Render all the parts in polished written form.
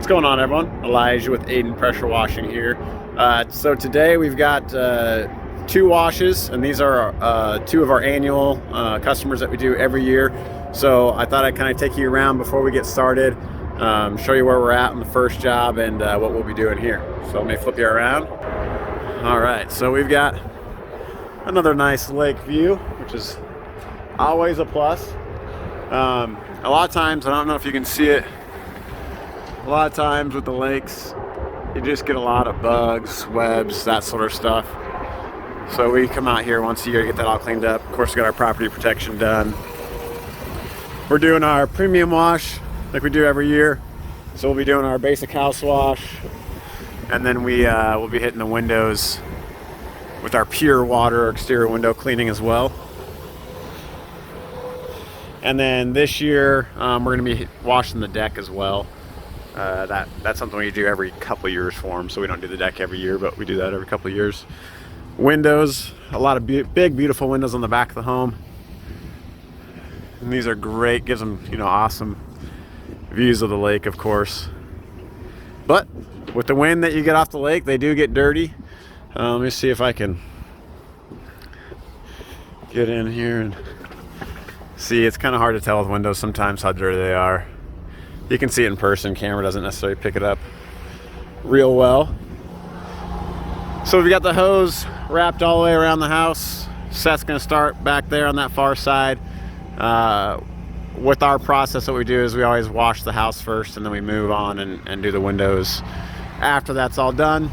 What's going on, everyone? Elijah with Aiden Pressure Washing here. So today we've got 2 washes, and these are 2 of our annual customers that we do every year. So I thought I'd kind of take you around before we get started, show you where we're at on the first job and what we'll be doing here. So let me flip you around. All right, so we've got another nice lake view, which is always a plus. A lot of times, I don't know if you can see it, a lot of times with the lakes, you just get a lot of bugs, webs, that sort of stuff. So we come out here once a year to get that all cleaned up. Of course, we got our property protection done. We're doing our premium wash like we do every year. So we'll be doing our basic house wash, and then we'll be hitting the windows with our pure water exterior window cleaning as well. And then this year, we're going to be washing the deck as well. That's something we do every couple of years for them. So we don't do the deck every year, but we do that every couple of years. Windows, a lot of big, beautiful windows on the back of the home. And these are great, gives them, awesome views of the lake, of course. But with the wind that you get off the lake, they do get dirty. Let me see if I can get in here and see. It's kind of hard to tell with windows sometimes how dirty they are. You can see it in person. Camera doesn't necessarily pick it up real well. So we've got the hose wrapped all the way around the house. Seth's going to start back there on that far side. With our process, what we do is we always wash the house first, and then we move on and do the windows after that's all done.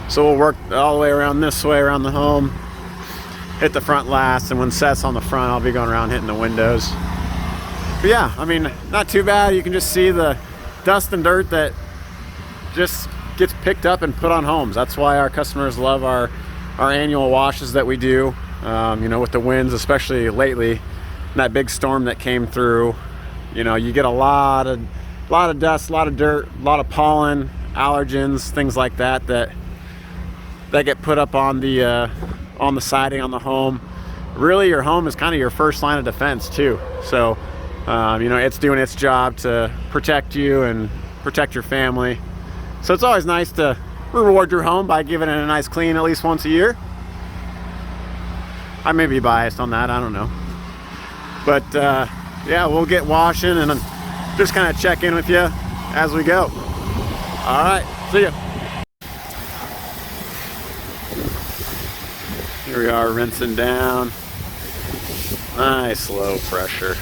So we'll work all the way around this way around the home, hit the front last, and when Seth's on the front, I'll be going around hitting the windows. But yeah, I mean, not too bad. You can just see the dust and dirt that just gets picked up and put on homes. That's why our customers love our annual washes that we do. With the winds, especially lately, that big storm that came through, you get a lot of dust, a lot of dirt, a lot of pollen, allergens, things like that get put up on the siding on the home. Really, your home is kind of your first line of defense too. So, it's doing its job to protect you and protect your family. So it's always nice to reward your home by giving it a nice clean at least once a year. I may be biased on that, I don't know. But yeah, we'll get washing and just kind of check in with you as we go. All right, see ya. Here we are, rinsing down. Nice low pressure.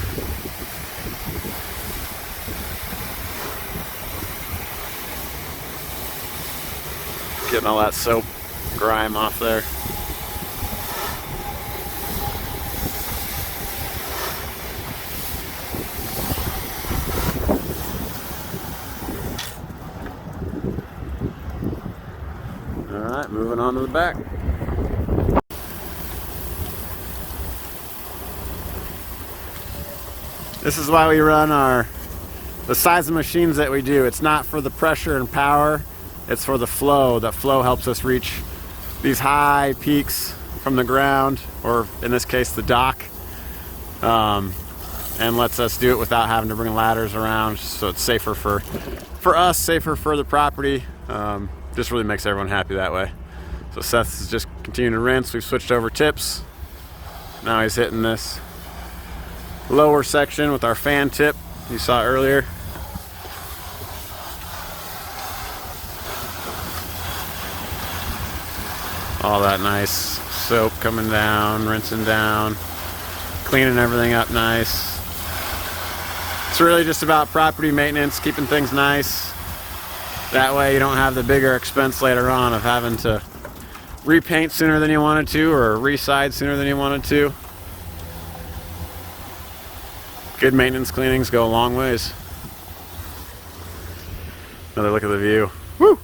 Getting all that soap grime off there. All right, moving on to the back. This is why we run the size of machines that we do. It's not for the pressure and power, it's for the flow. The flow helps us reach these high peaks from the ground, or in this case, the dock, and lets us do it without having to bring ladders around. So it's safer for us, safer for the property. Just really makes everyone happy that way. So Seth is just continuing to rinse. We've switched over tips. Now he's hitting this lower section with our fan tip you saw earlier. All that nice soap coming down, rinsing down, cleaning everything up nice. It's really just about property maintenance, keeping things nice. That way you don't have the bigger expense later on of having to repaint sooner than you wanted to or re-side sooner than you wanted to. Good maintenance cleanings go a long ways. Another look at the view. Woo!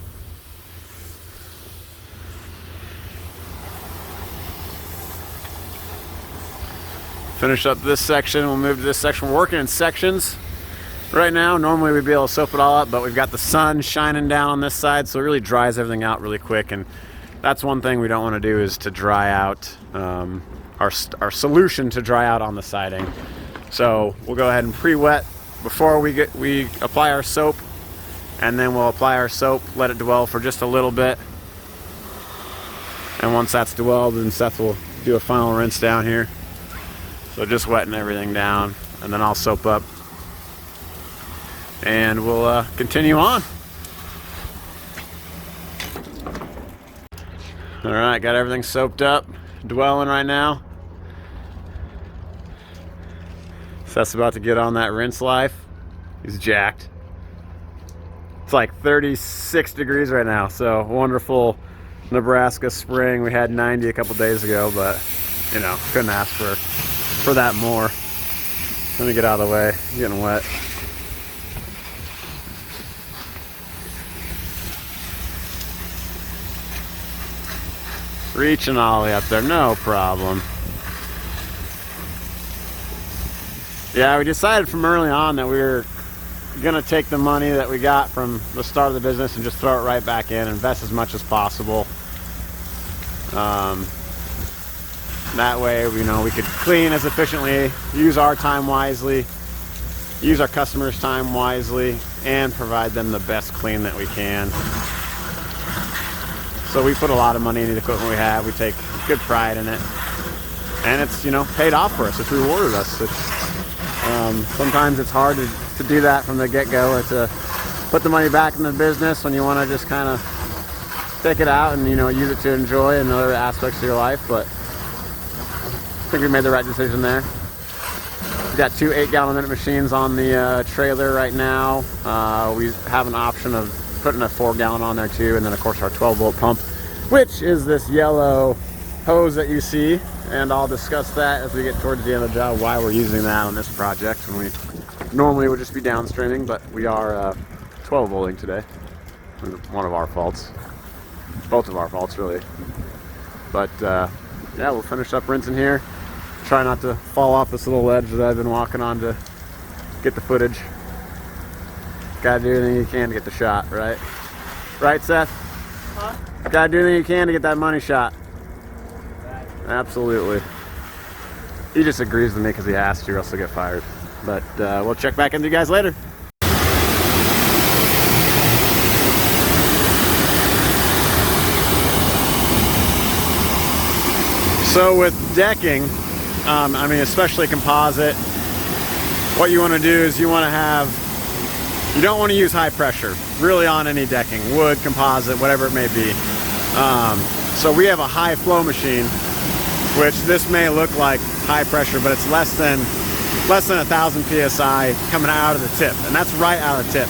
Finish up this section, we'll move to this section. We're working in sections right now. Normally we'd be able to soap it all up, but we've got the sun shining down on this side, so it really dries everything out really quick. And that's one thing we don't want to do, is to dry out our solution to dry out on the siding. So we'll go ahead and pre-wet before we apply our soap, and then we'll apply our soap, let it dwell for just a little bit. And once that's dwelled, then Seth will do a final rinse down here. So just wetting everything down, and then I'll soap up, and we'll continue on. All right, got everything soaped up, dwelling right now. Seth's about to get on that rinse life. He's jacked. It's like 36 degrees right now, so wonderful Nebraska spring. We had 90 a couple days ago, but you know, couldn't ask for that more. Let me get out of the way, I'm getting wet. Reach and ollie up there, no problem. Yeah, we decided from early on that we were gonna take the money that we got from the start of the business and just throw it right back in, invest as much as possible. That way, you know, we could clean as efficiently, use our time wisely, use our customers' time wisely, and provide them the best clean that we can. So we put a lot of money into the equipment we have. We take good pride in it, and it's, you know, paid off for us. It's rewarded us. Sometimes it's hard to do that from the get-go, or to put the money back in the business when you want to just kind of take it out and, you know, use it to enjoy in other aspects of your life. But I think we made the right decision there. We've got 2 8-gallon-a-minute machines on the trailer right now. We have an option of putting a 4-gallon on there too, and then of course our 12-volt pump, which is this yellow hose that you see, and I'll discuss that as we get towards the end of the job, why we're using that on this project when we normally would just be downstreaming, but we are 12 volting today. One of our faults, both of our faults really. But yeah, we'll finish up rinsing here. Try not to fall off this little ledge that I've been walking on to get the footage. Gotta do anything you can to get the shot, right? Right, Seth? Huh? Gotta do anything you can to get that money shot. Absolutely. He just agrees with me because he has to, or else he'll get fired. But we'll check back into you guys later. So with decking, I mean, especially composite, what you want to do is you don't want to use high pressure really on any decking, wood, composite, whatever it may be. So we have a high flow machine, which this may look like high pressure, but it's less than 1,000 psi coming out of the tip, and that's right out of the tip.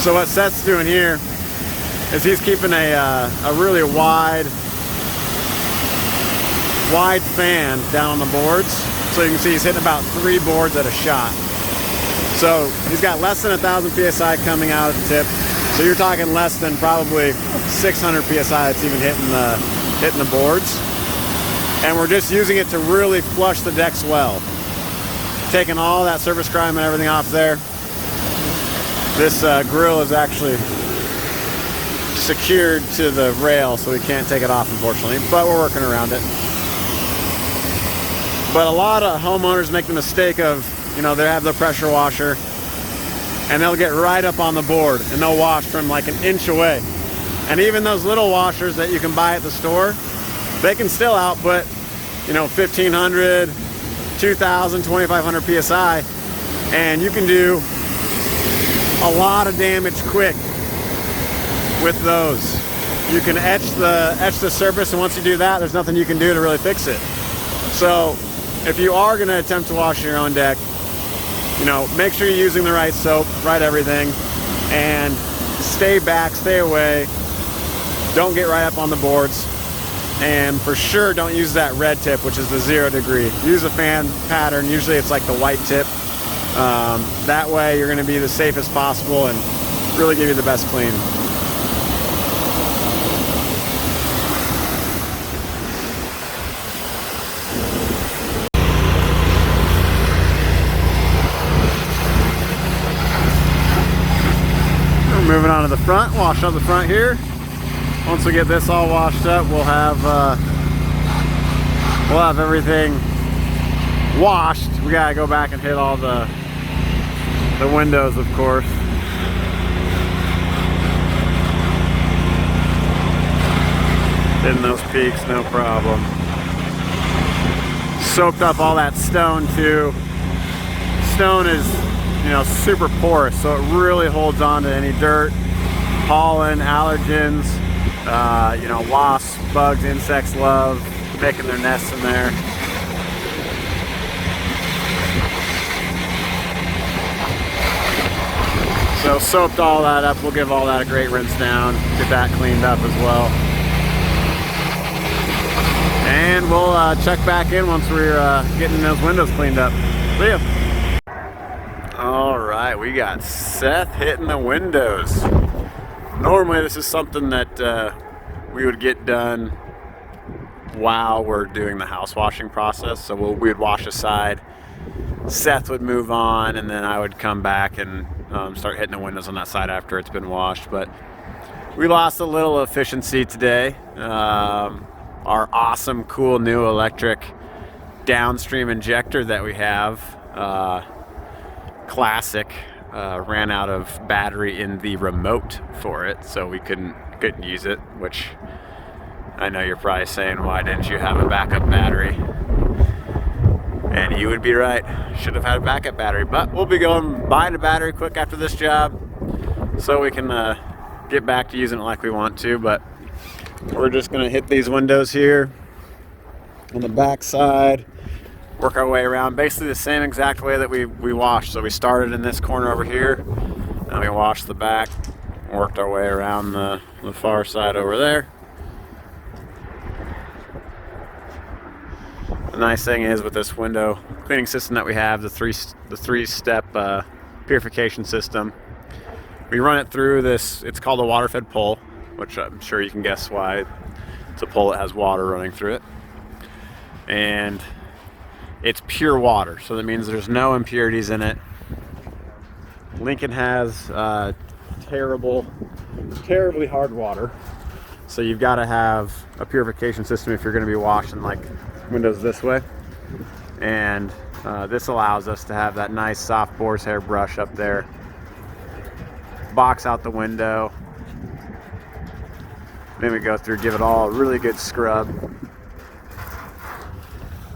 So what Seth's doing here is he's keeping a really wide fan down on the boards, so you can see he's hitting about 3 boards at a shot. So he's got less than 1,000 psi coming out of the tip, so you're talking less than probably 600 psi that's even hitting the boards. And we're just using it to really flush the decks well. Taking all that surface grime and everything off there. This grill is actually secured to the rail, so we can't take it off, unfortunately, but we're working around it. But a lot of homeowners make the mistake of, you know, they have their pressure washer and they'll get right up on the board and they'll wash from like an inch away. And even those little washers that you can buy at the store, they can still output, you know, 1,500, 2,000, 2,500 psi, and you can do a lot of damage quick with those. You can etch the surface, and once you do that, there's nothing you can do to really fix it. So if you are going to attempt to wash your own deck, you know, make sure you're using the right soap, right everything, and stay back, stay away. Don't get right up on the boards. And for sure, don't use that red tip, which is the 0 degree. Use a fan pattern. Usually it's like the white tip. That way you're going to be the safest possible and really give you the best clean. We're moving on to the front. Wash up the front here. Once we get this all washed up, we'll have everything washed. We gotta go back and hit all the windows, of course. Hitting those peaks, no problem. Soaked up all that stone too. Stone is, you know, super porous, so it really holds on to any dirt, pollen, allergens, you know, wasps, bugs, insects love making their nests in there. So soaked all that up. We'll give all that a great rinse down, get that cleaned up as well. And we'll check back in once we're getting those windows cleaned up. See ya. All right, we got Seth hitting the windows. Normally this is something that we would get done while we're doing the house washing process. So we would wash aside, Seth would move on, and then I would come back and start hitting the windows on that side after it's been washed. But we lost a little efficiency today. Our awesome, cool new electric downstream injector that we have, classic, ran out of battery in the remote for it, so we couldn't use it, which I know you're probably saying, why didn't you have a backup battery? And you would be right, should have had a backup battery, but we'll be buying a battery quick after this job so we can get back to using it like we want to. But we're just gonna hit these windows here on the back side, work our way around basically the same exact way that we washed. So we started in this corner over here, and we washed the back, worked our way around the far side over there. The nice thing is with this window cleaning system that we have, the three-step purification system, we run it through this, it's called a water-fed pole, which I'm sure you can guess why. It's a pole that has water running through it. And it's pure water, so that means there's no impurities in it. Lincoln has terribly hard water, so you've got to have a purification system if you're going to be washing like windows this way. And this allows us to have that nice soft boar's hair brush up there, box out the window. Then we go through, give it all a really good scrub,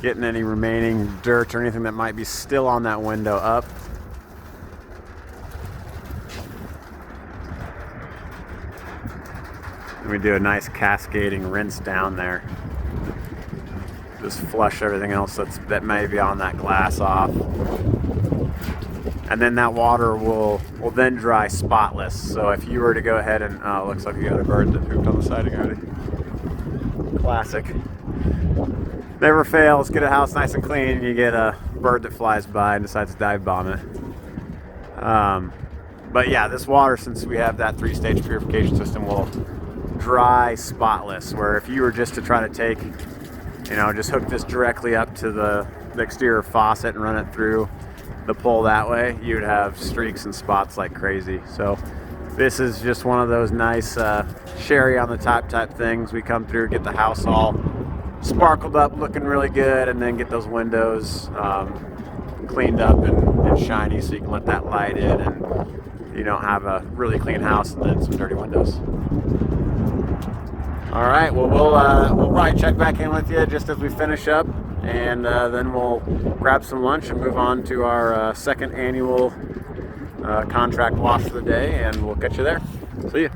getting any remaining dirt or anything that might be still on that window up. And we do a nice cascading rinse down there. Just flush everything else that may be on that glass off. And then that water will then dry spotless. So if you were to go ahead and, looks like you got a bird that pooped on the siding already. Classic. Never fails, get a house nice and clean, you get a bird that flies by and decides to dive bomb it. But yeah, this water, since we have that three-stage purification system, will dry spotless, where if you were just to try to take, you know, just hook this directly up to the exterior faucet and run it through the pole that way, you'd have streaks and spots like crazy. So this is just one of those nice cherry on the top type things. We come through, get the house all sparkled up, looking really good, and then get those windows cleaned up and shiny, so you can let that light in and you don't have a really clean house and then some dirty windows. All right, well, we'll probably check back in with you just as we finish up, and then we'll grab some lunch and move on to our second annual contract wash for the day, and we'll catch you there. See you.